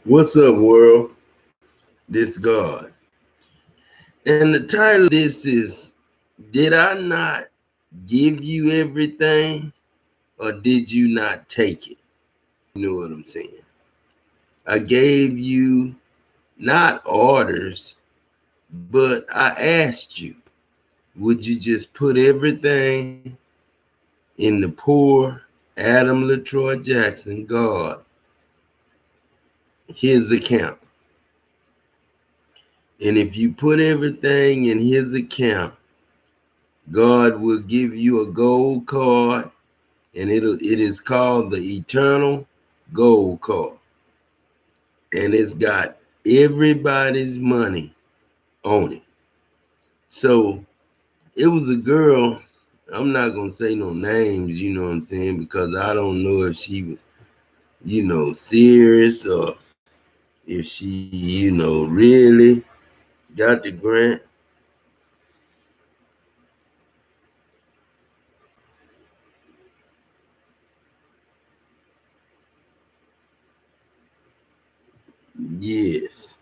What's up, world? This God. And the title of this is Did I Not Give You Everything or Did You Not Take It? You know what I'm saying? I gave you not orders, but I asked you, would you just put everything in the poor Adam LaTroy Jackson, God, his account? And if you put everything in his account, God will give you a gold card, and it is called the Eternal Gold Card. And it's got everybody's money on it. So it was a girl, I'm not gonna say no names, you know what I'm saying, because I don't know if she was, serious or if she, really got the grant. Yes.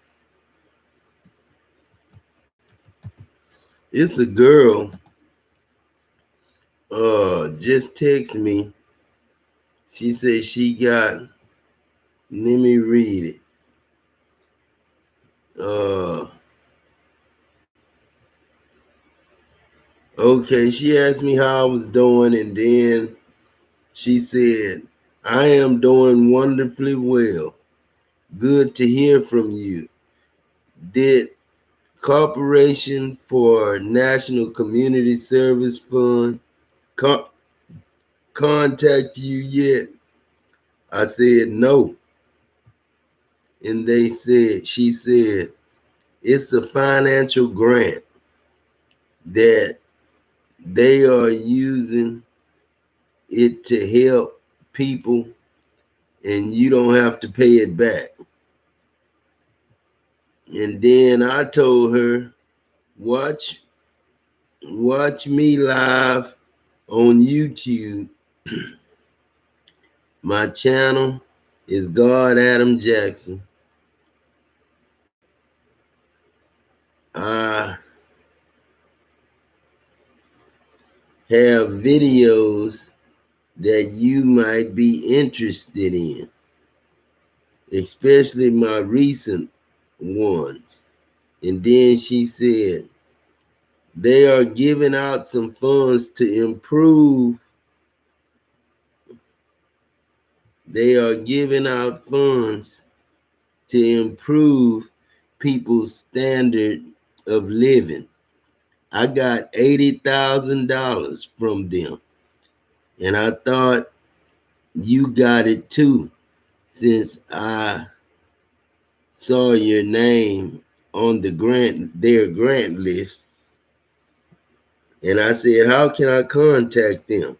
It's a girl just text me. She said she got, let me read it. Uh okay, she asked me how I was doing, and then she said, I am doing wonderfully well. Good to hear from you. Did Corporation for National Community Service Fund co- contact you yet? I said no. And she said, it's a financial grant that they are using it to help people, and you don't have to pay it back. And then I told her, watch watch me live on YouTube. My channel is God Adam Jackson. I have videos that you might be interested in, especially my recent ones. And then she said, they are giving out some funds to improve. They are giving out funds to improve people's standard of living. I got $80,000 from them. And I thought you got it too, since I saw your name on their grant list. And I said, how can I contact them?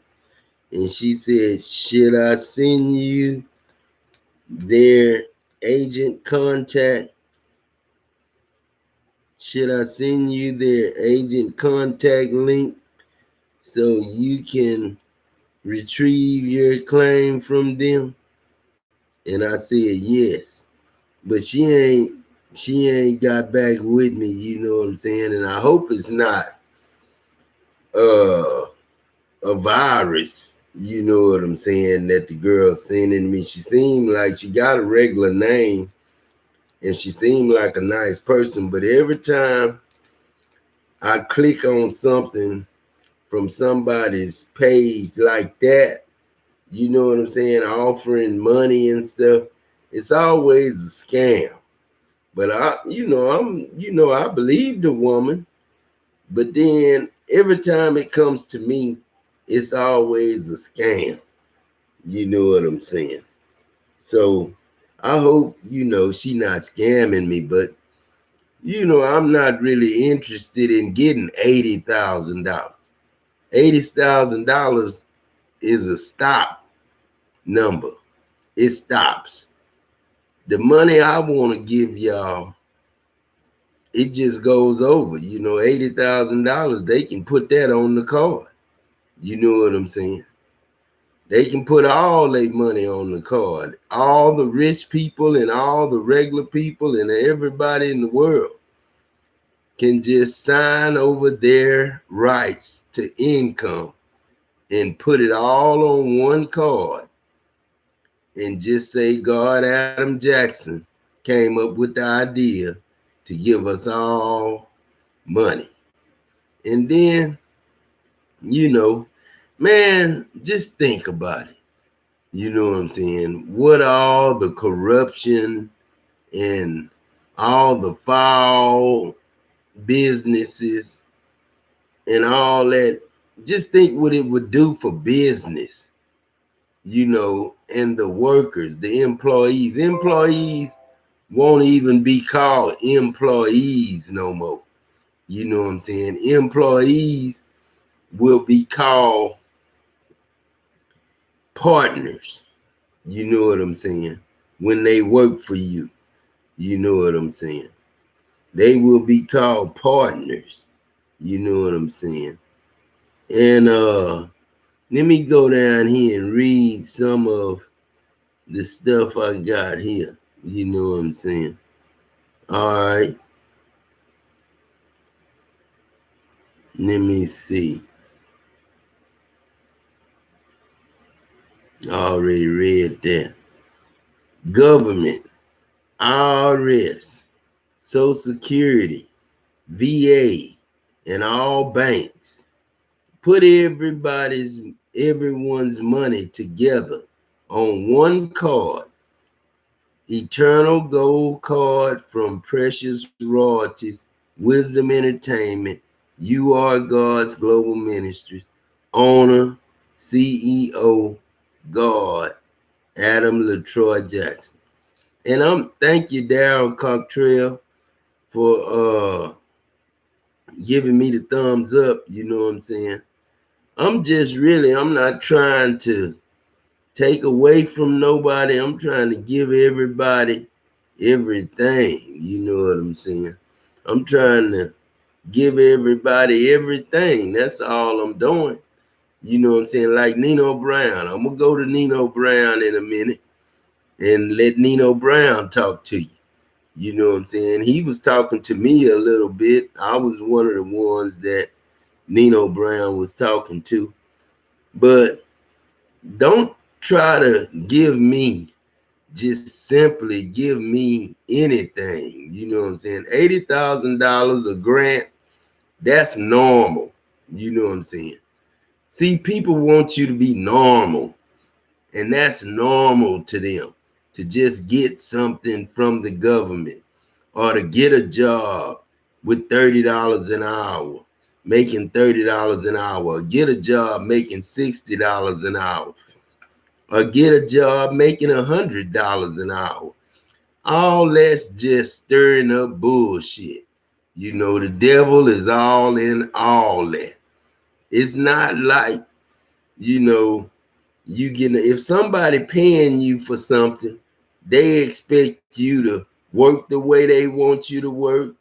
And she said, should I send you their agent contact? Should I send you their agent contact link so you can retrieve your claim from them? And I said yes. But she ain't got back with me, you know what I'm saying? And I hope it's not uh a virus, you know what I'm saying, that the girl sending me. She seemed like she got a regular name and she seemed like a nice person, but every time I click on something from somebody's page like that, you know what I'm saying, offering money and stuff, it's always a scam. But I believe the woman, but then every time it comes to me, it's always a scam. You know what I'm saying? So I hope, she not scamming me, but I'm not really interested in getting $80,000. $80,000 is a stop number. It stops. The money I want to give y'all, it just goes over. $80,000, they can put that on the card. You know what I'm saying? They can put all their money on the card. All the rich people and all the regular people and everybody in the world can just sign over their rights to income and put it all on one card and just say God Adam Jackson came up with the idea to give us all money. And then, you know, man, just think about it. You know what I'm saying? What all the corruption and all the foul businesses and all that. Just think what it would do for business, and the workers, the employees. Employees won't even be called employees no more. You know what I'm saying? Employees will be called partners. You know what I'm saying? When they work for you, you know what I'm saying? They will be called partners. You know what I'm saying? And let me go down here and read some of the stuff I got here. You know what I'm saying? All right. Let me see. I already read that. Government, IRS, Social Security, VA, and all banks. Put everyone's money together on one card. Eternal Gold Card from Precious Royalties, Wisdom Entertainment, You Are God's Global Ministries, owner, CEO, God, Adam LaTroy Jackson. And thank you, Darryl Cockrell, for giving me the thumbs up. You know what I'm saying? I'm not trying to take away from nobody. I'm trying to give everybody everything. You know what I'm saying? I'm trying to give everybody everything. That's all I'm doing. You know what I'm saying? Like Nino Brown. I'm going to go to Nino Brown in a minute and let Nino Brown talk to you. You know what I'm saying? He was talking to me a little bit. I was one of the ones that Nino Brown was talking to. But don't try to just simply give me anything. You know what I'm saying? $80,000 a grant, that's normal. You know what I'm saying? See, people want you to be normal, and that's normal to them, to just get something from the government or to get a job with $30 an hour, making $30 an hour, get a job making $60 an hour, or get a job making $100 an hour. All that's just stirring up bullshit. You know, the devil is all in all that. It's not like, if somebody paying you for something, they expect you to work the way they want you to work,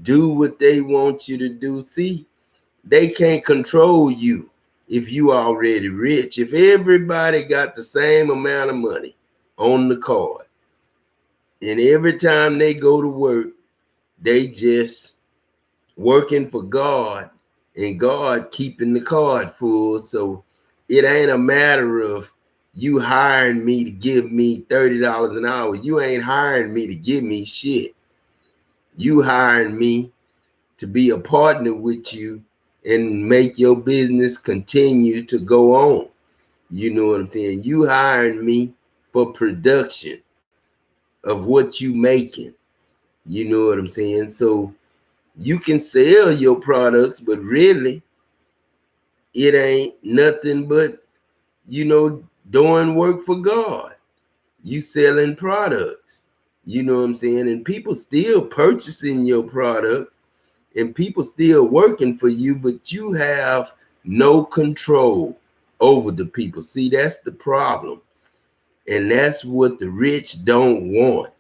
do what they want you to do. See, they can't control you if you already rich. If everybody got the same amount of money on the card, and every time they go to work, they just working for God, and God keeping the card full. So it ain't a matter of you hiring me to give me $30 an hour. You ain't hiring me to give me shit. You hiring me to be a partner with you and make your business continue to go on. You know what I'm saying? You hiring me for production of what you making. You know what I'm saying? So you can sell your products, but really it ain't nothing but, doing work for God. You selling products. You know what I'm saying? And people still purchasing your products and people still working for you, but you have no control over the people. See, that's the problem. And that's what the rich don't want.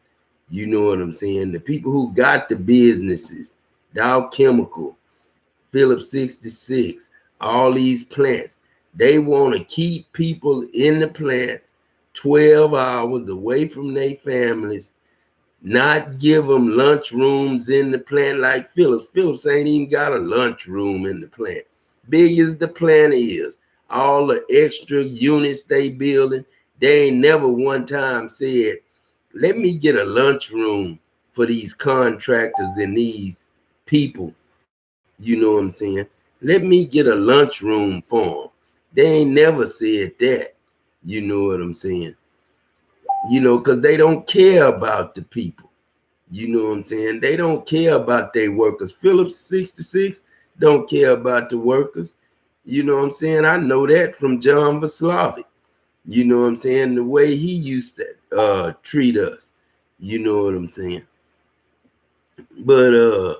You know what I'm saying? The people who got the businesses, Dow Chemical, Phillips 66, all these plants, They want to keep people in the plant 12 hours away from their families, not give them lunch rooms in the plant like Phillips. Phillips ain't even got a lunch room in the plant. Big as the plant is, all the extra units they building, they ain't never one time said, let me get a lunch room for these contractors and these people. You know what I'm saying? Let me get a lunch room for them. They ain't never said that. You know what I'm saying? You know, because they don't care about the people. You know what I'm saying? They don't care about their workers. Phillips 66 don't care about the workers. You know what I'm saying? I know that from John Vaslavic. You know what I'm saying? The way he used to treat us. You know what I'm saying? But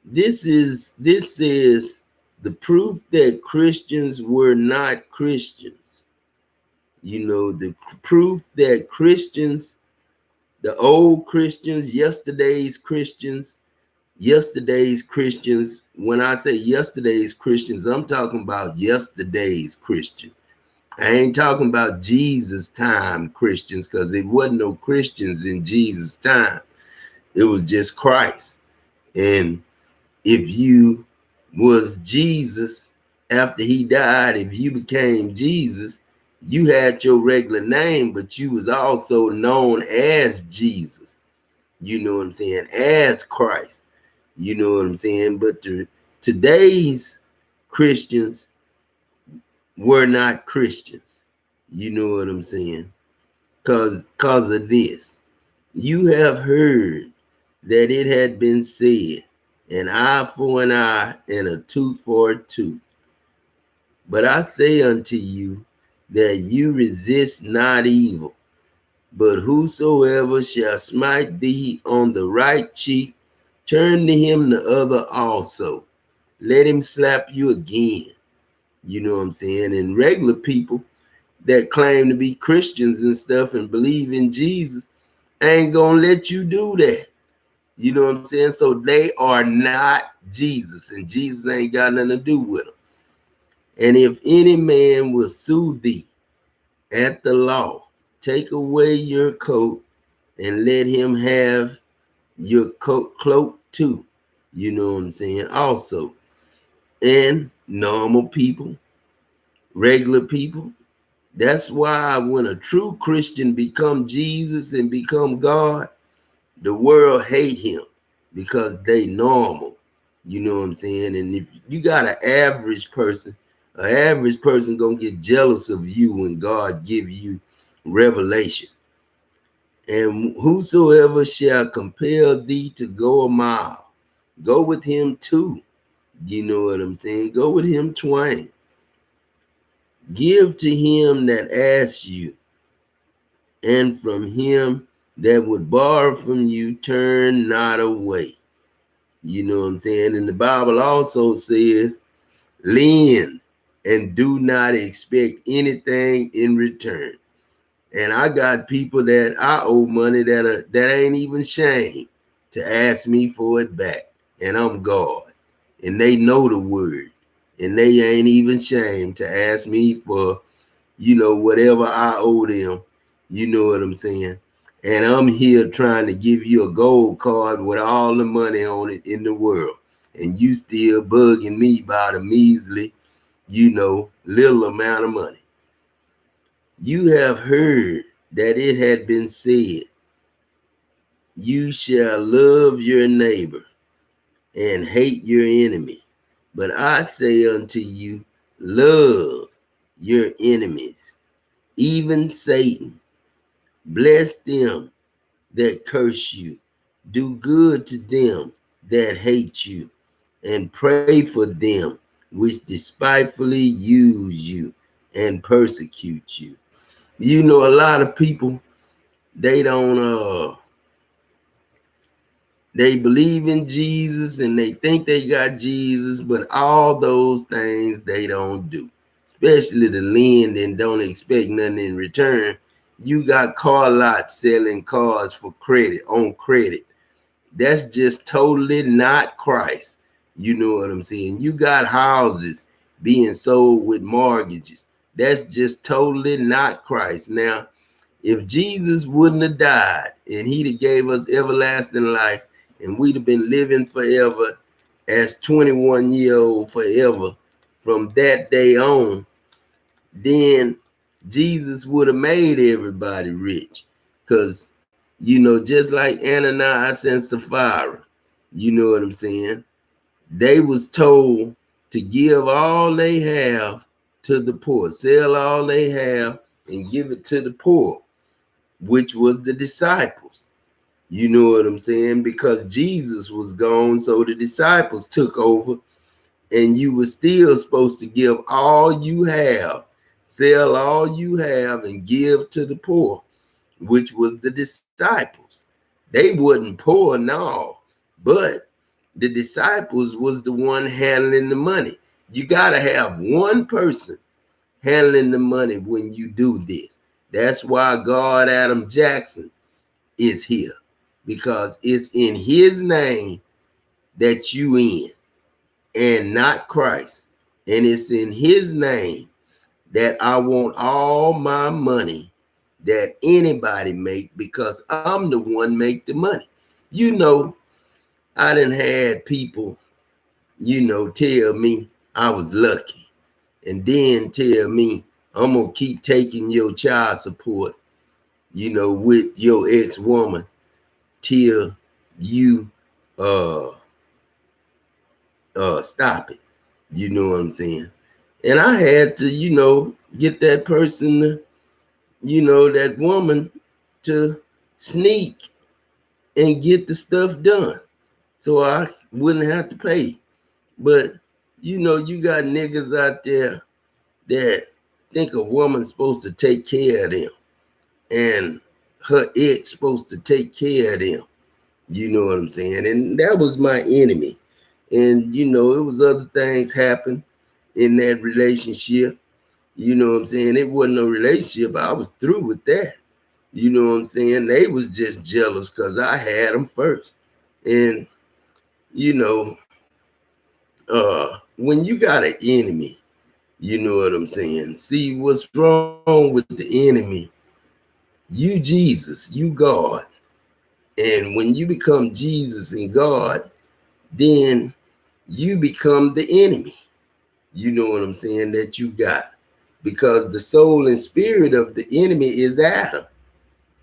this is the proof that Christians were not Christians. You know, the proof that Christians, the old Christians, yesterday's Christians, when I say yesterday's Christians, I'm talking about yesterday's Christians. I ain't talking about Jesus' time Christians, because it wasn't no Christians in Jesus' time. It was just Christ. And if you was Jesus after he died, if you became Jesus, you had your regular name, but you was also known as Jesus. You know what I'm saying? As Christ. You know what I'm saying? But today's Christians were not Christians. You know what I'm saying? Because of this. You have heard that it had been said, an eye for an eye and a tooth for a tooth. But I say unto you that you resist not evil, but whosoever shall smite thee on the right cheek, turn to him the other also. Let him slap you again. You know what I'm saying? And regular people that claim to be Christians and stuff and believe in Jesus ain't gonna let you do that. You know what I'm saying? So they are not Jesus, and Jesus ain't got nothing to do with them. And if any man will sue thee at the law, take away your coat and let him have your cloak too. You know what I'm saying? Also, and normal people, regular people. That's why when a true Christian become Jesus and become God, the world hate him because they normal. You know what I'm saying? And if you got an average person gonna get jealous of you when God give you revelation. And whosoever shall compel thee to go a mile, go with him too. You know what I'm saying? Go with him twain. Give to him that asks you, and from him that would borrow from you, turn not away. You know what I'm saying? And the Bible also says, lend and do not expect anything in return. And I got people that I owe money that ain't even shame to ask me for it back. And I'm God. And they know the word. And they ain't even shame to ask me for, you know, whatever I owe them. You know what I'm saying? And I'm here trying to give you a gold card with all the money on it in the world. And you still bugging me about a measly, you know, little amount of money. You have heard that it had been said, you shall love your neighbor and hate your enemy. But I say unto you, love your enemies, even Satan. Bless them that curse you. Do good to them that hate you, and pray for them which despitefully use you and persecute you. You know, a lot of people, they don't they believe in Jesus and they think they got Jesus, but all those things they don't do, especially the lend and don't expect nothing in return. You got car lots selling cars for credit, on credit. That's just totally not Christ. You know what I'm saying? You got houses being sold with mortgages. That's just totally not Christ. Now, if Jesus wouldn't have died and he'd have gave us everlasting life and we'd have been living forever as 21-year-old forever from that day on, then Jesus would have made everybody rich. Because, just like Ananias and Sapphira, you know what I'm saying? They was told to give all they have to the poor, sell all they have and give it to the poor, which was the disciples. You know what I'm saying? Because Jesus was gone, so the disciples took over, and you were still supposed to give all you have, sell all you have, and give to the poor, which was the disciples. They wasn't poor, no, but the disciples was the one handling the money. You got to have one person handling the money when you do this. That's why God Adam Jackson is here, because it's in his name that you in and not Christ. And it's in his name that I want all my money that anybody make, because I'm the one make the money. I done had people, tell me I was lucky, and then tell me I'm gonna keep taking your child support, with your ex-woman till you stop it. You know what I'm saying? And I had to, get that person, that woman to sneak and get the stuff done so I wouldn't have to pay. But, you got niggas out there that think a woman's supposed to take care of them and her ex supposed to take care of them. You know what I'm saying? And that was my enemy. And, it was other things happen in that relationship. You know what I'm saying? It wasn't a relationship. I was through with that. You know what I'm saying? They was just jealous because I had them first. And, when you got an enemy, you know what I'm saying? See, what's wrong with the enemy? You Jesus, you God. And when you become Jesus and God, then you become the enemy. You know what I'm saying, that you got. Because the soul and spirit of the enemy is Adam.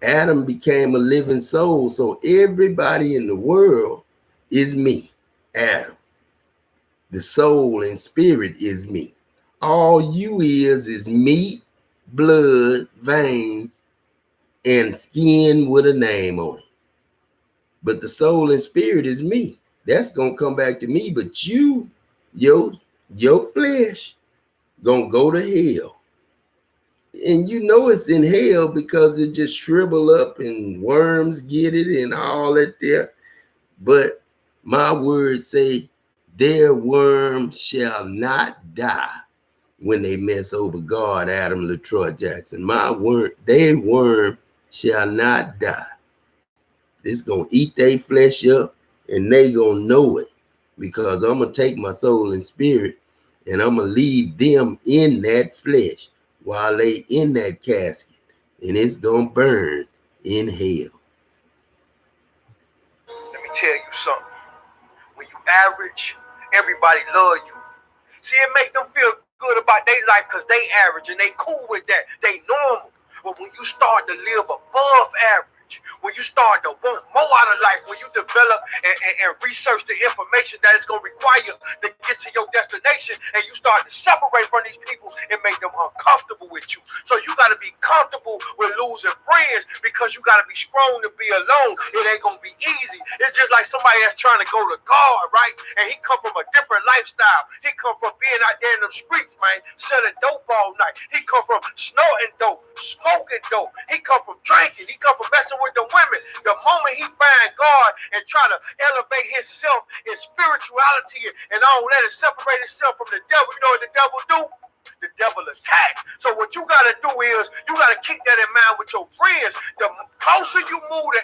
Adam became a living soul. So everybody in the world is me, Adam. The soul and spirit is me. All you is meat, blood, veins, and skin with a name on it. But the soul and spirit is me. That's gonna come back to me. But you, your flesh, gonna go to hell. And it's in hell because it just shrivel up and worms get it and all that there. But my words say, their worm shall not die when they mess over God, Adam LaTroy Jackson. Their worm shall not die. It's gonna eat their flesh up, and they gonna know it, because I'm gonna take my soul and spirit and I'm gonna leave them in that flesh while they in that casket, and it's gonna burn in hell. Let me tell you something. When you average, everybody love you. See, it make them feel good about their life because they average and they cool with that. They normal. But when you start to live above average, when you start to want more out of life, when you develop and research the information that it's going to require to get to your destination, and you start to separate from these people and make them uncomfortable with you. So you got to be comfortable with losing friends, because you got to be strong to be alone. It ain't going to be easy. It's just like somebody that's trying to go to God, right? And he come from a different lifestyle. He come from being out there in the streets, man, selling dope all night. He come from snorting dope, smoking dope. He come from drinking. He come from messing with the women. The moment he find God and try to elevate himself in spirituality and don't let it separate itself from the devil, you know what the devil do? The devil attack. So what you got to do is you got to keep that in mind with your friends. The closer you move to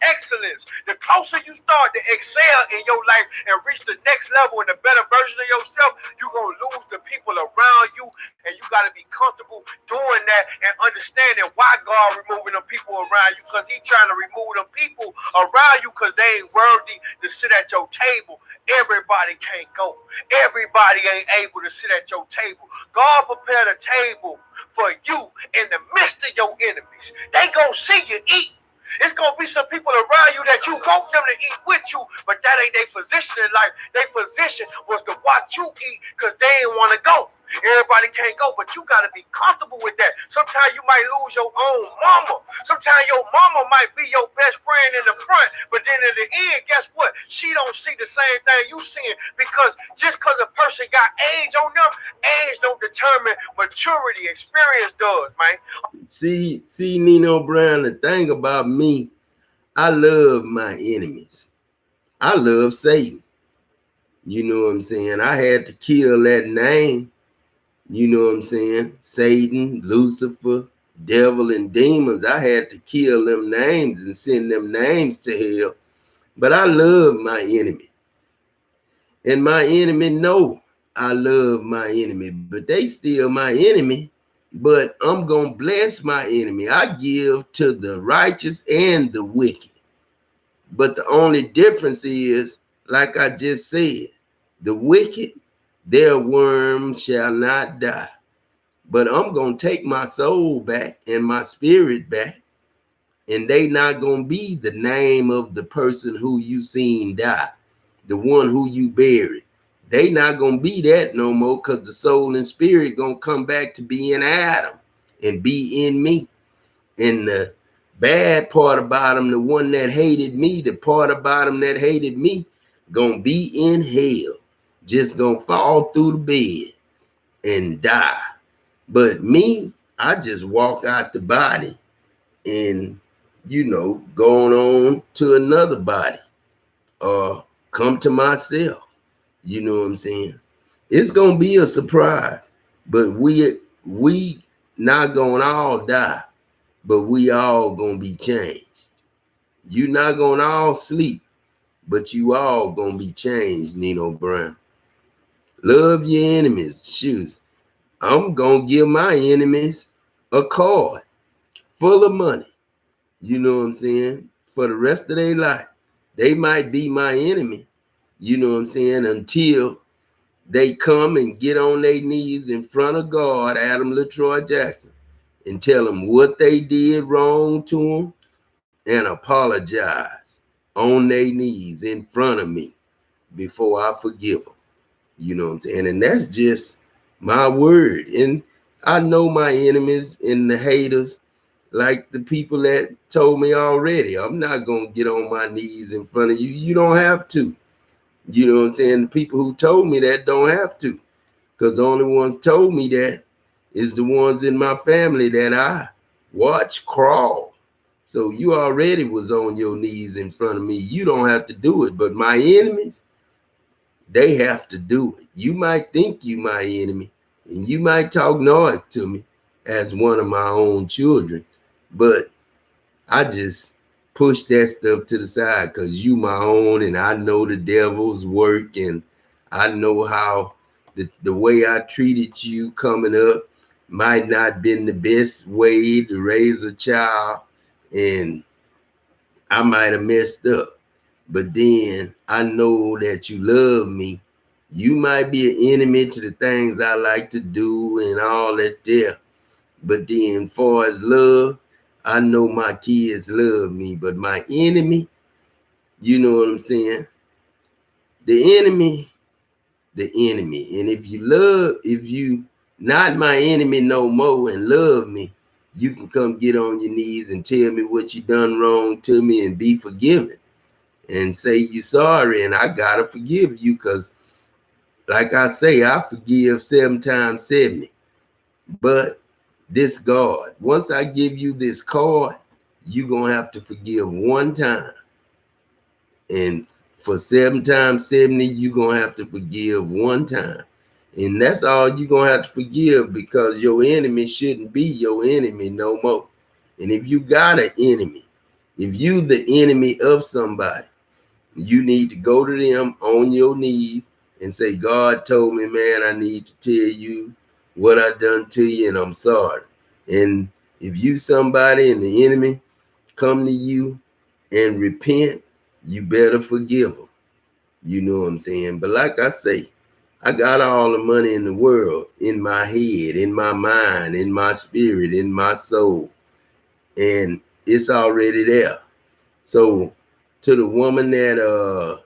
excellence, the closer you start to excel in your life and reach the next level and the better version of yourself, you're going to lose the people around you. And you got to be comfortable doing that and understanding why God removing them people around you, because He's trying to remove them people around you because they ain't worthy to sit at your table. Everybody can't go. Everybody ain't able to sit at your table. God prepared a table for you in the midst of your enemies. They gonna see you eat. It's gonna be some people around you that you want them to eat with you, but that ain't their position in life. Their position was to watch you eat because they ain't want to go. Everybody can't go, but you got to be comfortable with that. Sometimes you might lose your own mama. Sometimes your mama might be your best friend in the front, but then in the end, guess what? She don't see the same thing you seeing, because just because a person got age on them, age don't determine maturity. Experience does, man. See, Nino Brown, the thing about me, I love my enemies. I love Satan. You know what I'm saying? I had to kill that name. You know what I'm saying? Satan, Lucifer, devil, and demons. I had to kill them names and send them names to hell. But I love my enemy. And my enemy know I love my enemy. But they still my enemy. But I'm going to bless my enemy. I give to the righteous and the wicked. But the only difference is, like I just said, the wicked, their worm shall not die. But I'm going to take my soul back and my spirit back. And they not going to be the name of the person who you seen die, the one who you buried. They not going to be that no more, because the soul and spirit going to come back to be in Adam and be in me. And the bad part about them, the one that hated me, the part about them that hated me, going to be in hell. Just going to fall through the bed and die. But me, I just walk out the body and, you know, going on to another body or come to myself. You know what I'm saying? It's going to be a surprise, but we not going to all die, but we all going to be changed. You not going to all sleep, but you all going to be changed, Nino Brown. Love your enemies. Shoes. I'm going to give my enemies a card full of money. You know what I'm saying? For the rest of their life. They might be my enemy, you know what I'm saying, until they come and get on their knees in front of God, Adam LaTroy Jackson, and tell them what they did wrong to them and apologize on their knees in front of me before I forgive them. You know what I'm saying? And that's just my word. And I know my enemies and the haters, like the people that told me already, I'm not going to get on my knees in front of you. You don't have to. You know what I'm saying? The people who told me that don't have to, because the only ones told me that is the ones in my family that I watch crawl. So you already was on your knees in front of me. You don't have to do it. But my enemies, they have to do it. You might think you my enemy, and you might talk noise to me as one of my own children, but I just push that stuff to the side because you my own, and I know the devil's work, and I know how the way I treated you coming up might not been the best way to raise a child, and I might have messed up. But then I know that you love me. You might be an enemy to the things I like to do and all that there. But then far as love, I know my kids love me. But my enemy, you know what I'm saying? The enemy. And if you not my enemy no more and love me, you can come get on your knees and tell me what you done wrong to me and be forgiven. And say you're sorry, and I gotta forgive you, because like I say, I forgive 7 times 70. But this God, once I give you this card, you're gonna have to forgive 1 time. And for 7 times 70, you're gonna have to forgive 1 time. And that's all you're going to have to forgive, because your enemy shouldn't be your enemy no more. And if you got an enemy, if you the enemy of somebody, you need to go to them on your knees and say, God told me, man, I need to tell you what I done to you, and I'm sorry. And if you somebody and the enemy come to you and repent, you better forgive them. You know what I'm saying? But like I say, I got all the money in the world in my head, in my mind, in my spirit, in my soul, and it's already there. So to the woman that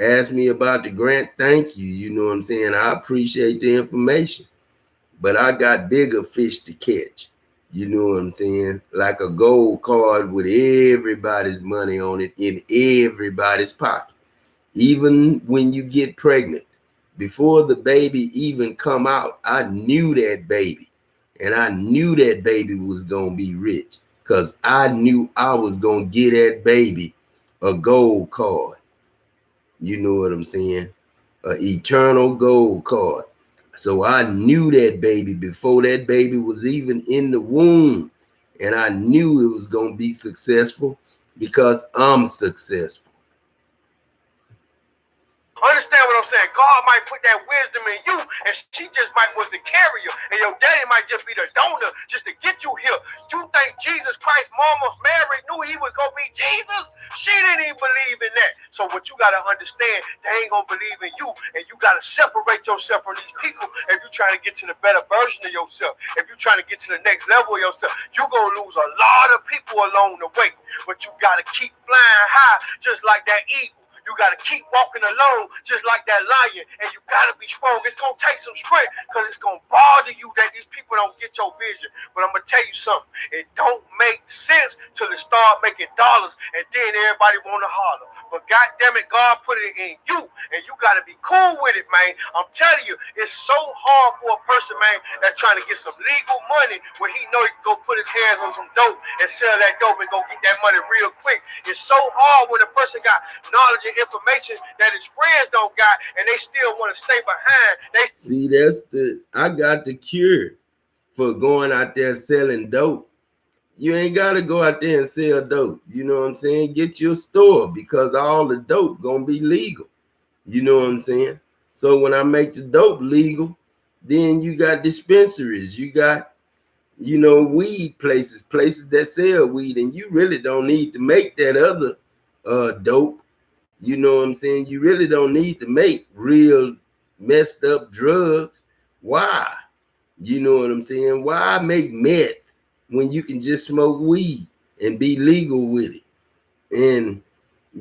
asked me about the grant, thank you. You know what I'm saying? I appreciate the information, but I got bigger fish to catch. You know what I'm saying? Like a gold card with everybody's money on it in everybody's pocket. Even when you get pregnant, before the baby even come out, I knew that baby. And I knew that baby was going to be rich, because I knew I was going to get that baby a gold card. You know what I'm saying? An eternal gold card. So I knew that baby before that baby was even in the womb. And I knew it was going to be successful because I'm successful. Understand what I'm saying? God might put that wisdom in you, and she just might was the carrier, and your daddy might just be the donor just to get you here. You think Jesus Christ, Mama Mary knew he was gonna be Jesus? She didn't even believe in that. So what you gotta understand, they ain't gonna believe in you, and you gotta separate yourself from these people. If you're trying to get to the better version of yourself, if you're trying to get to the next level of yourself, you're gonna lose a lot of people along the way. But you gotta keep flying high, just like that eagle. You got to keep walking alone just like that lion, and you got to be strong. It's going to take some strength, because it's going to bother you that these people don't get your vision. But I'm going to tell you something. It don't make sense till it start making dollars, and then everybody want to holler. But God damn it, God put it in you, and you got to be cool with it, man. I'm telling you, it's so hard for a person, man, that's trying to get some legal money where he know he can go put his hands on some dope and sell that dope and go get that money real quick. It's so hard when a person got knowledge and information that his friends don't got, and they still want to stay behind. See, I got the cure for going out there selling dope. You ain't got to go out there and sell dope. You know what I'm saying? Get your store, because all the dope gonna be legal. You know what I'm saying? So when I make the dope legal, then you got dispensaries, you got, weed places that sell weed, and you really don't need to make that other dope. You know what I'm saying? You really don't need to make real messed up drugs. Why? You know what I'm saying? Why make meth when you can just smoke weed and be legal with it? And,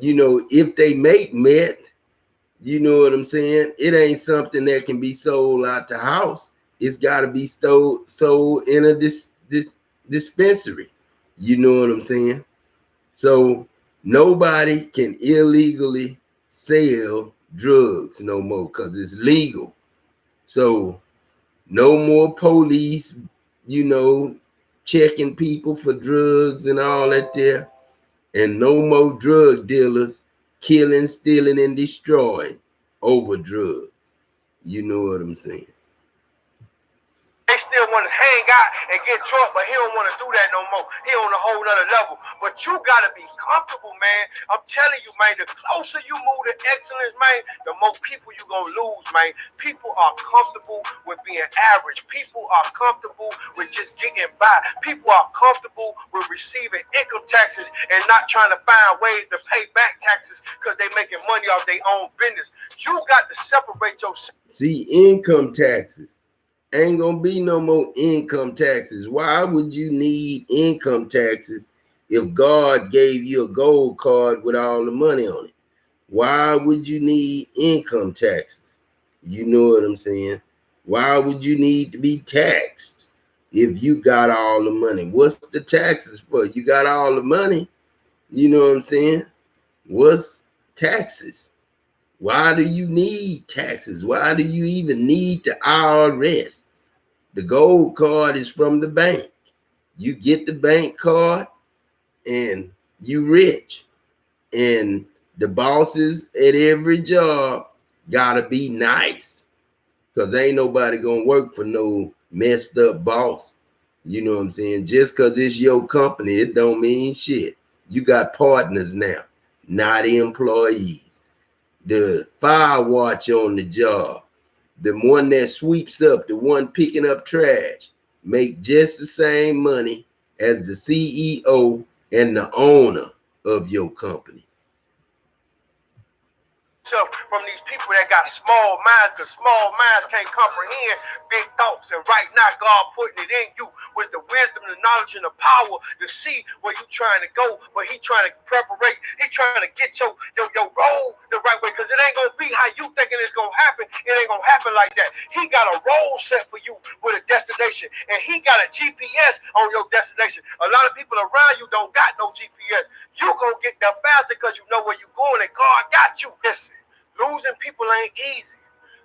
if they make meth, you know what I'm saying? It ain't something that can be sold out the house. It's got to be sold in a dispensary. You know what I'm saying? So nobody can illegally sell drugs no more, because it's legal. So no more police, checking people for drugs and all that there. And no more drug dealers killing, stealing, and destroying over drugs. You know what I'm saying? They still want to hang out and get drunk, but he don't want to do that no more. He on a whole nother level. But you got to be comfortable, man. I'm telling you, man, the closer you move to excellence, man, the more people you going to lose, man. People are comfortable with being average. People are comfortable with just getting by. People are comfortable with receiving income taxes and not trying to find ways to pay back taxes because they making money off their own business. You got to separate yourself. See, income taxes. Ain't gonna be no more income taxes. Why would you need income taxes if God gave you a gold card with all the money on it? Why would you need income taxes? You know what I'm saying? Why would you need to be taxed if you got all the money? What's the taxes for? You got all the money. You know what I'm saying? What's taxes? Why do you need taxes? Why do you even need the IRS? The gold card is from the bank. You get the bank card and you rich. And the bosses at every job gotta be nice. because ain't nobody gonna work for no messed up boss. You know what I'm saying? Just because it's your company, it don't mean shit. You got partners now, not employees. The fire watch on the job, the one that sweeps up, the one picking up trash, make just the same money as the CEO and the owner of your company. From these people that got small minds, because small minds can't comprehend big thoughts. And right now, God putting it in you with the wisdom, the knowledge, and the power to see where you trying to go, where he trying to preparate. He trying to get your road the right way, because it ain't going to be how you thinking it's going to happen. It ain't going to happen like that. He got a road set for you with a destination, and he got a GPS on your destination. A lot of people around you don't got no GPS. You going to get there faster because you know where you're going, and God got you. Listen. Losing people ain't easy.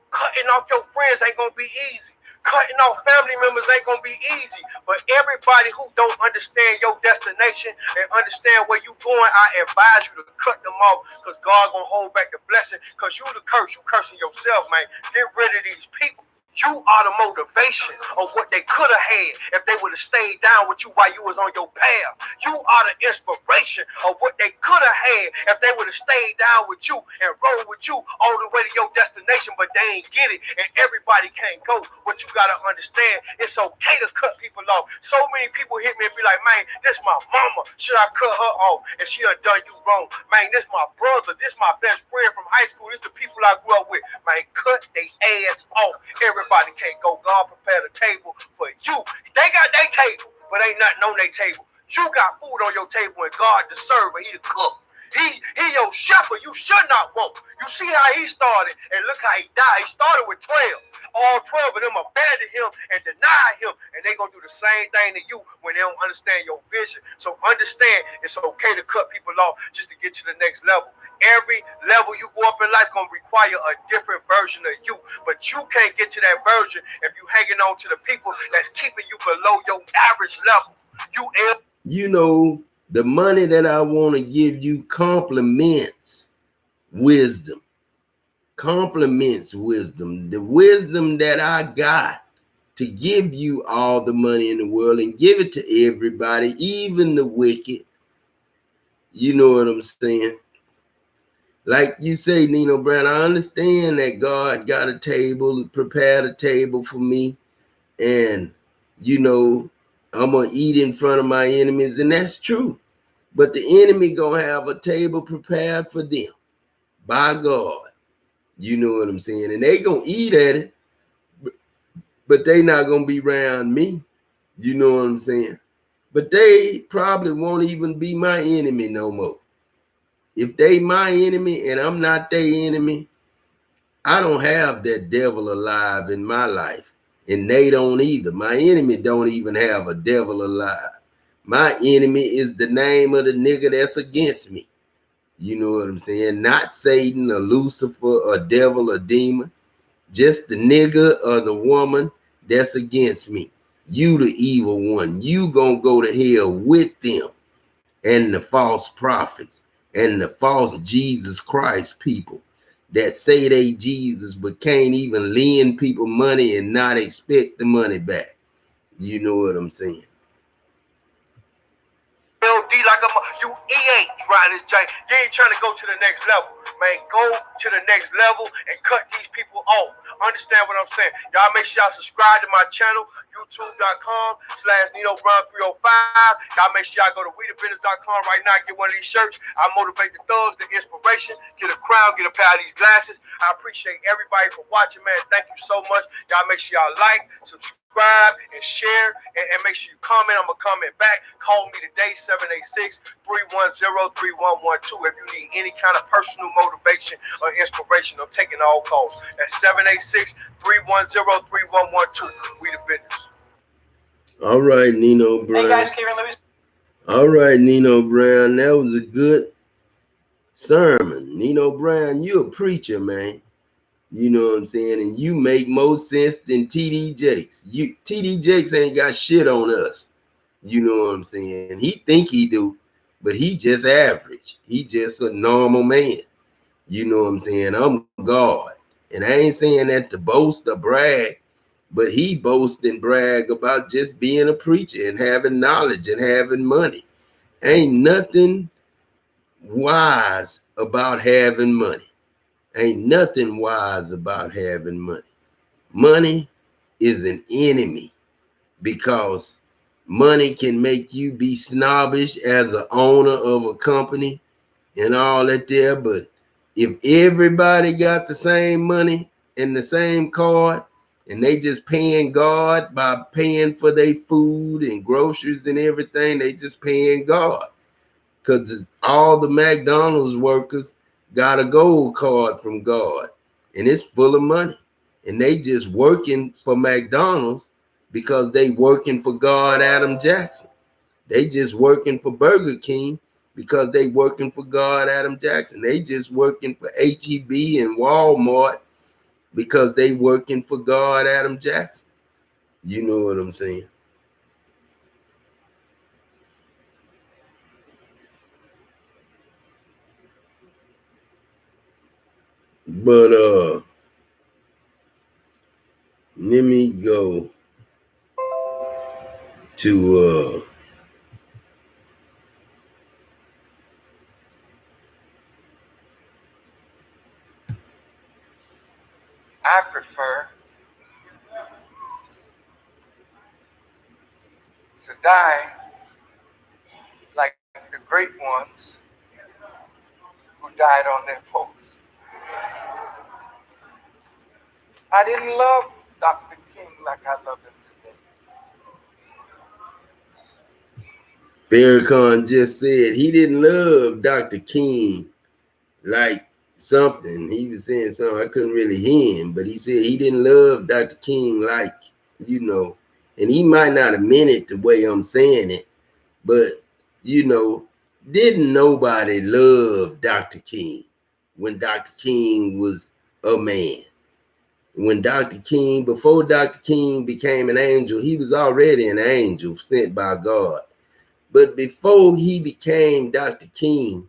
Cutting off your friends ain't gonna be easy. Cutting off family members ain't gonna be easy. But everybody who don't understand your destination and understand where you going, I advise you to cut them off, because God gonna hold back the blessing. Because you the curse. You cursing yourself, man. Get rid of these people. You are the motivation of what they could have had if they would have stayed down with you while you was on your path. You are the inspiration of what they could have had if they would have stayed down with you and rolled with you all the way to your destination, but they ain't get it, and everybody can't go. What you got to understand, it's okay to cut people off. So many people hit me and be like, man, this my mama. Should I cut her off? And she done you wrong. Man, this my brother. This my best friend from high school. This the people I grew up with. Man, cut they ass off. Everybody can't go. God prepared a table for you. They got their table, but ain't nothing on their table. You got food on your table, and God the server, he the cook. He your shepherd. You should not want. You see how he started, and look how he died. He started with 12. All 12 of them abandoned him and denied him, and they gonna do the same thing to you when they don't understand your vision. So understand, it's okay to cut people off just to get to the next level. Every level you go up in life gonna require a different version of you, but you can't get to that version if you hanging on to the people that's keeping you below your average level. You know, the money that I want to give you complements wisdom. Complements wisdom. The wisdom that I got to give you all the money in the world and give it to everybody, even the wicked. You know what I'm saying? Like you say, Nino Brown, I understand that God got a table, prepared a table for me, and, you know, I'm going to eat in front of my enemies, and that's true. But the enemy going to have a table prepared for them by God. You know what I'm saying? And they going to eat at it, but they not going to be around me. You know what I'm saying? But they probably won't even be my enemy no more. If they my enemy and I'm not their enemy, I don't have that devil alive in my life. And they don't either. My enemy don't even have a devil alive. My enemy is the name of the nigga that's against me. You know what I'm saying? Not Satan or Lucifer or devil or demon. Just the nigga or the woman that's against me. You the evil one. You gonna go to hell with them and the false prophets and the false Jesus Christ people that say they Jesus but can't even lend people money and not expect the money back. You know what I'm saying? LD like you ain't trying this Jay. You ain't trying to go to the next level. Man, go to the next level and cut these people off. Understand what I'm saying? Y'all make sure y'all subscribe to my channel, youtube.com/Nino Brown 305. Y'all make sure y'all go to WeTheBusiness.com right now, get one of these shirts. I motivate the thugs, the inspiration, get a crown, get a pair of these glasses. I appreciate everybody for watching, man. Thank you so much. Y'all make sure y'all like, subscribe, and share, and make sure you comment. I'm gonna comment back. Call me today, 786-310-3112. If you need any kind of personal motivation or inspiration, I'm taking all calls. That's 786-310-3112. We the business. All right, Nino Brown. Hey guys, Kieran Lewis. All right, Nino Brown. That was a good sermon. Nino Brown, you a preacher, man. You know what I'm saying? And you make more sense than TD Jakes. TD Jakes ain't got shit on us. You know what I'm saying? He think he do, but he just average. He just a normal man. You know what I'm saying? I'm God. And I ain't saying that to boast or brag, but he boasts and brag about just being a preacher and having knowledge and having money. Ain't nothing wise about having money. Ain't nothing wise about having money. Money is an enemy because money can make you be snobbish as an owner of a company and all that there. But if everybody got the same money and the same card and they just paying God by paying for their food and groceries and everything, they just paying God. Because all the McDonald's workers got a gold card from God and it's full of money. And they just working for McDonald's because they working for God Adam Jackson. They just working for Burger King because they working for God Adam Jackson. They just working for H-E-B and Walmart because they working for God Adam Jackson. You know what I'm saying? But let me go to I prefer to die like the great ones who died on their post. I didn't love Dr. King like I love him today. Farrakhan just said he didn't love Dr. King like something. He was saying something I couldn't really hear him, but he said he didn't love Dr. King like, you know, and he might not have meant it the way I'm saying it, but you know, didn't nobody love Dr. King when Dr. King was a man? When Dr. King, before Dr. King became an angel, he was already an angel sent by God. But before he became Dr. King,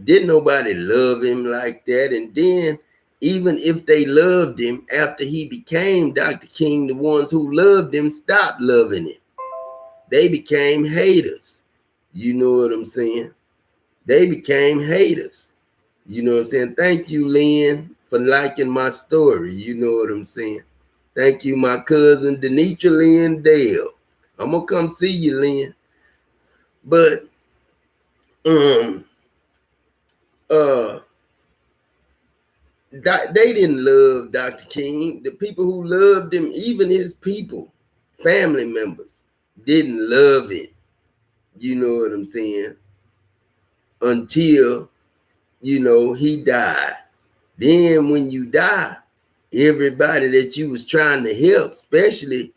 didn't nobody love him like that. And then, even if they loved him after he became Dr. King, the ones who loved him stopped loving him. They became haters. You know what I'm saying? They became haters. You know what I'm saying? Thank you, Lynn, for liking my story. You know what I'm saying? Thank you, my cousin, Denitra Lynn Dale. I'm going to come see you, Lynn. But, they didn't love Dr. King. The people who loved him, even his people, family members, didn't love him. You know what I'm saying? Until, you know, he died. Then when you die, everybody that you was trying to help, especially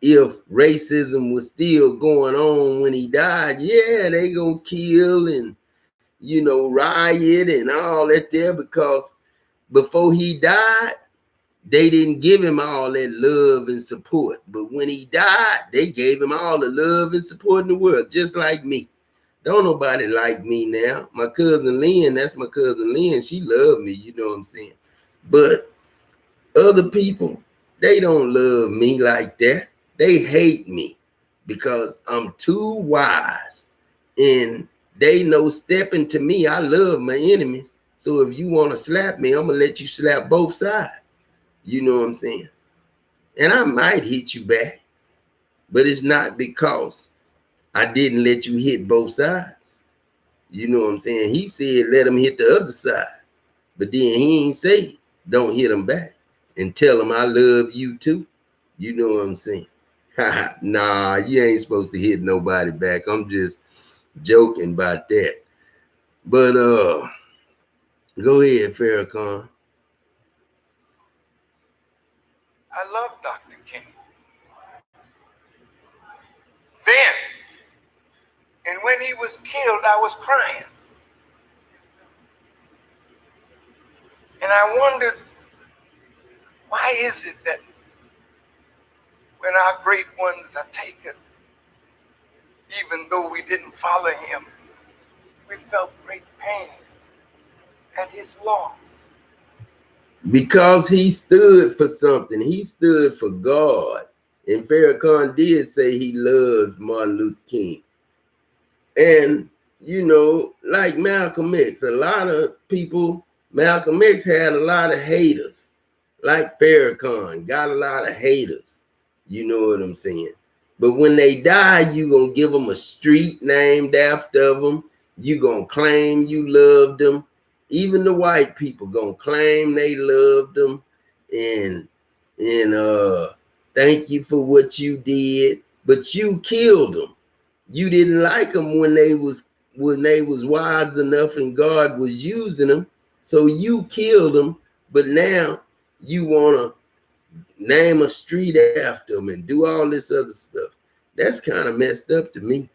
if racism was still going on when he died, yeah, they gonna kill and, you know, riot and all that there, because before he died, they didn't give him all that love and support. But when he died, they gave him all the love and support in the world, just like me. Don't nobody like me now. My cousin Lynn, that's my cousin Lynn. She loved me, you know what I'm saying? But other people, they don't love me like that. They hate me because I'm too wise. And they know stepping to me, I love my enemies. So if you want to slap me, I'm going to let you slap both sides. You know what I'm saying? And I might hit you back, but it's not because I didn't let you hit both sides. You know what I'm saying? He said, let him hit the other side. But then he ain't say, don't hit him back and tell him I love you too. You know what I'm saying? Nah, you ain't supposed to hit nobody back. I'm just joking about that. But go ahead, Farrakhan. I love Dr. King. Then, and when he was killed, I was crying. And I wondered, why is it that when our great ones are taken, even though we didn't follow him, we felt great pain at his loss? because he stood for something. He stood for God. And Farrakhan did say he loved Martin Luther King. And, you know, like Malcolm X, a lot of people, Malcolm X had a lot of haters. Like Farrakhan, got a lot of haters. You know what I'm saying? But when they die, you going to give them a street named after them. You going to claim you loved them. Even the white people going to claim they loved them. And thank you for what you did. But you killed them. You didn't like them when they was wise enough and God was using them. So you killed them, but now you want to name a street after them and do all this other stuff. That's kind of messed up to me.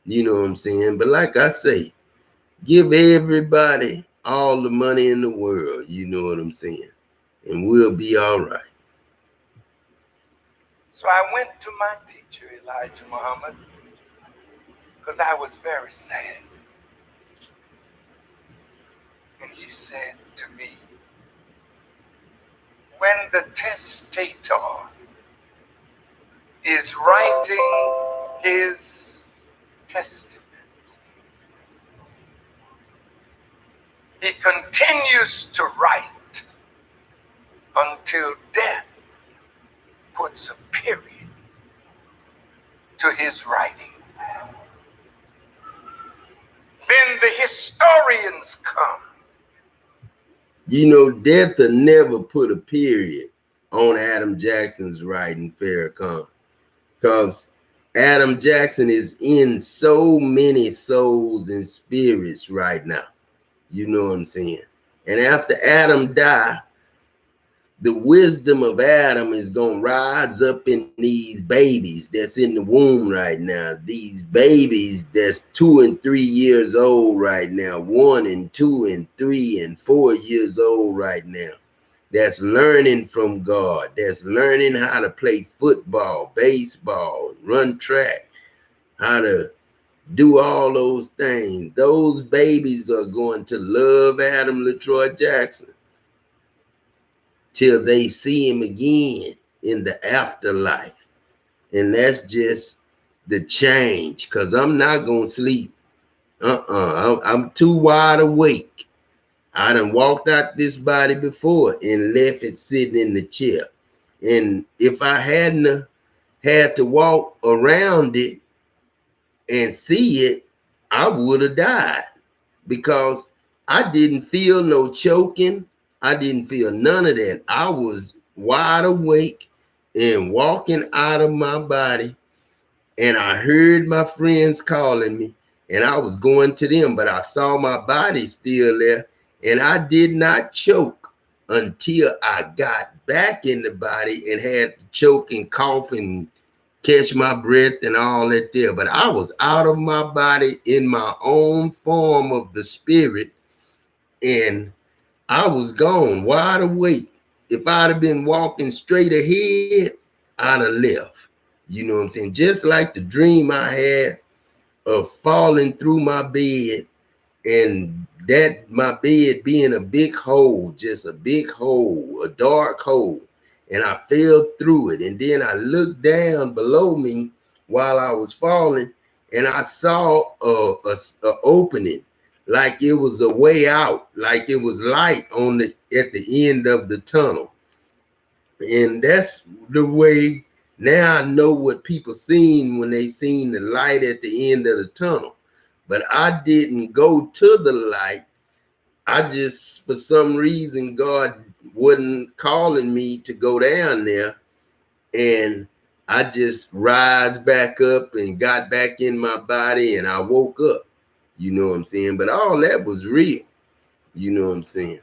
You know what I'm saying? But like I say, give everybody all the money in the world. You know what I'm saying? And we'll be all right. So I went to my teacher, Elijah Muhammad, because I was very sad. And he said to me, when the testator is writing his testament, he continues to write until death puts a period to his writing. Then the historians come. You know, death will never put a period on Adam Jackson's writing, Farrakhan, because Adam Jackson is in so many souls and spirits right now. You know what I'm saying? And after Adam died, the wisdom of Adam is going to rise up in these babies that's in the womb right now. These babies that's 2 and 3 years old right now, 1 and 2 and 3 and 4 years old right now. That's learning from God. That's learning how to play football, baseball, run track, how to do all those things. Those babies are going to love Adam LaTroy Jackson till they see him again in the afterlife. And that's just the change, because I'm not going to sleep. I'm too wide awake. I done walked out this body before and left it sitting in the chair. And if I hadn't had to walk around it and see it, I would have died, because I didn't feel no choking. I didn't feel none of that. I was wide awake and walking out of my body, and I heard my friends calling me, and I was going to them, but I saw my body still there, and I did not choke until I got back in the body and had to choke and cough and catch my breath and all that there. But I was out of my body in my own form of the spirit, and I was gone, wide awake. If I'd have been walking straight ahead, I'd have left. You know what I'm saying? Just like the dream I had of falling through my bed, and that my bed being a big hole, just a big hole, a dark hole. And I fell through it. And then I looked down below me while I was falling, and I saw a opening, like it was a way out, like it was light at the end of the tunnel. And that's the way. Now I know what people seen when they seen the light at the end of the tunnel. But I didn't go to the light. I just, for some reason, God wasn't calling me to go down there. And I just rise back up and got back in my body, and I woke up. You know what I'm saying? But all that was real. You know what I'm saying?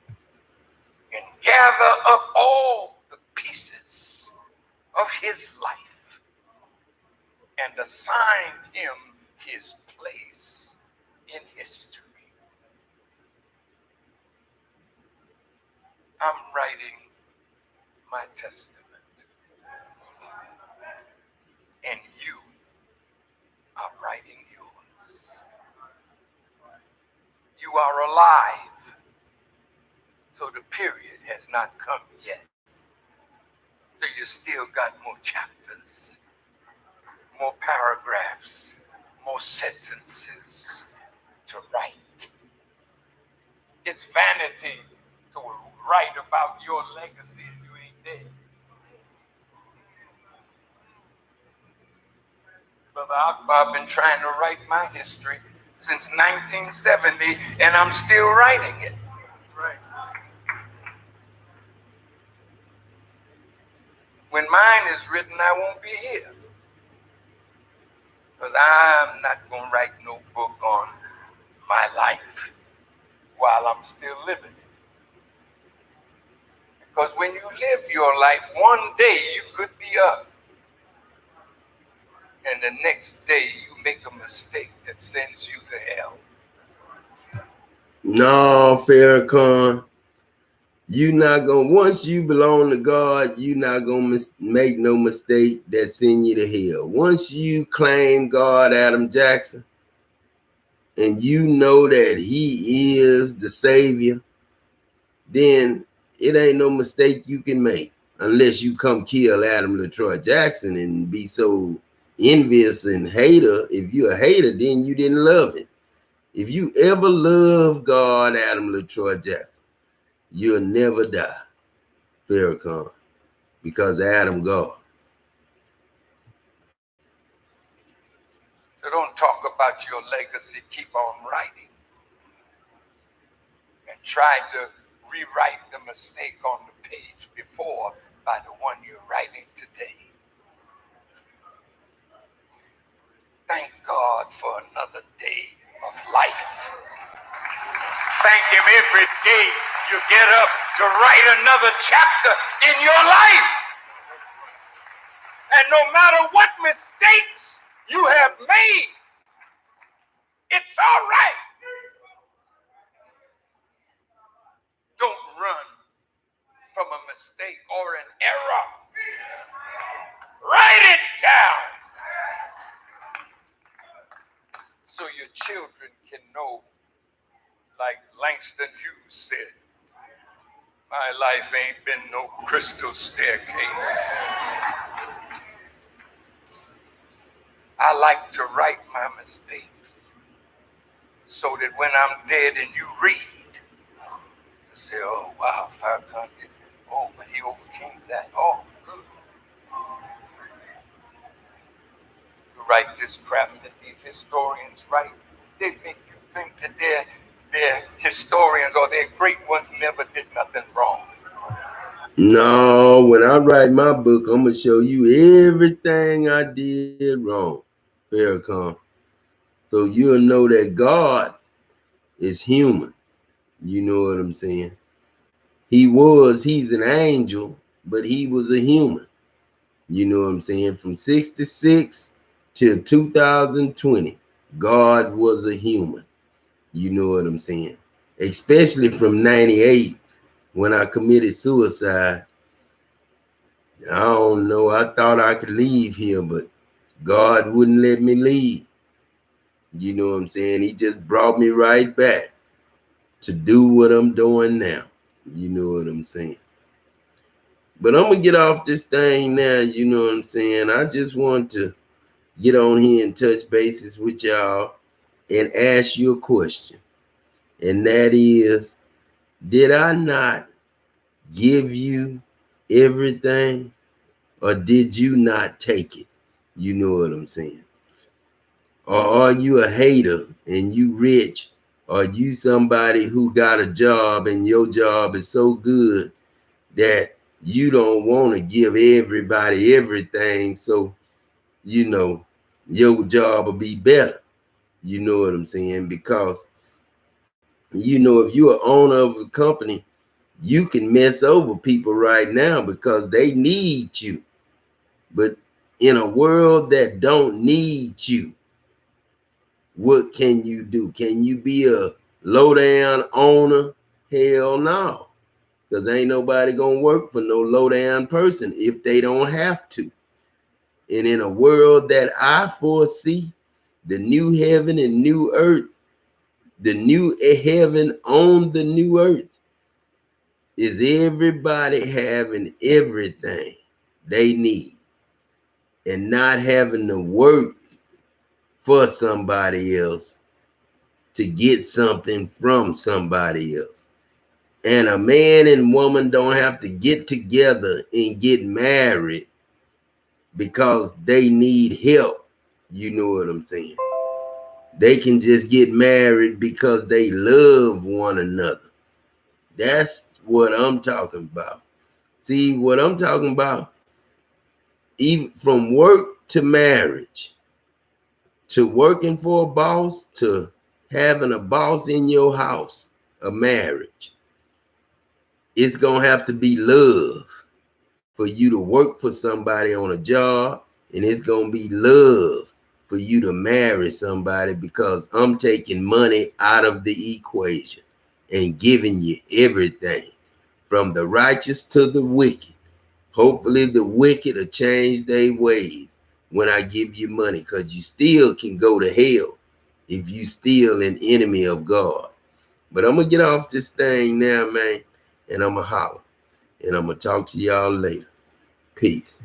And gather up all the pieces of his life and assign him his place in history. I'm writing my testament, and you are writing yours. You are alive, so the not come yet. So you still got more chapters, more paragraphs, more sentences to write. It's vanity to write about your legacy and you ain't dead. Brother Akbar, I've been trying to write my history since 1970, and I'm still writing it. Right. When mine is written, I won't be here. Because I'm not going to write no book on my life while I'm still living it. Because when you live your life, one day you could be up. And the next day you make a mistake that sends you to hell. No, Farrakhan. You not gonna, once you belong to God, you not gonna make no mistake that send you to hell. Once you claim God, Adam Jackson, and you know that he is the savior, then it ain't no mistake you can make unless you come kill Adam LaTroy Jackson and be so envious and hater. If you're a hater, then you didn't love him. If you ever love God, Adam LaTroy Jackson, you'll never die, Farrakhan, because Adam God. So don't talk about your legacy, keep on writing. And try to rewrite the mistake on the page before by the one you're writing today. Thank God for another day of life. Thank him every day you get up to write another chapter in your life. And no matter what mistakes you have made, it's all right. Don't run from a mistake or an error. Write it down so your children can know, like Langston Hughes said, my life ain't been no crystal staircase. I like to write my mistakes so that when I'm dead and you read, you say, oh, wow, Farrakhan did, oh, but he overcame that. Oh, good. You write this crap that these historians write, they make you think that their historians or their great ones never did nothing wrong. No, when I write my book, I'm going to show you everything I did wrong, Farrakhan. So you'll know that God is human. You know what I'm saying? He's an angel, but he was a human. You know what I'm saying? From 66 till 2020, God was a human. You know what I'm saying? Especially from 98, when I committed suicide. I don't know. I thought I could leave here, but God wouldn't let me leave. You know what I'm saying? He just brought me right back to do what I'm doing now. You know what I'm saying? But I'm going to get off this thing now. You know what I'm saying? I just want to get on here and touch bases with y'all and ask you a question. And that is, did I not give you everything, or did you not take it? You know what I'm saying? Or are you a hater and you rich? Or you somebody who got a job and your job is so good that you don't want to give everybody everything, so you know your job will be better? You know what I'm saying? Because you know, if you're an owner of a company, you can mess over people right now because they need you. But in a world that don't need you, what can you do? Can you be a low down owner? Hell no. Because ain't nobody gonna work for no low down person if they don't have to. And in a world that I foresee, the new heaven and new earth, the new heaven on the new earth, is everybody having everything they need and not having to work for somebody else to get something from somebody else. And a man and woman don't have to get together and get married because they need help. You know what I'm saying? They can just get married because they love one another. That's what I'm talking about. See, what I'm talking about, even from work to marriage, to working for a boss, to having a boss in your house, a marriage, it's going to have to be love for you to work for somebody on a job, and it's going to be love for you to marry somebody, because I'm taking money out of the equation and giving you everything, from the righteous to the wicked. Hopefully the wicked will change their ways when I give you money, because you still can go to hell if you still an enemy of God. But I'm going to get off this thing now, man, and I'm going to holler. And I'm going to talk to y'all later. Peace.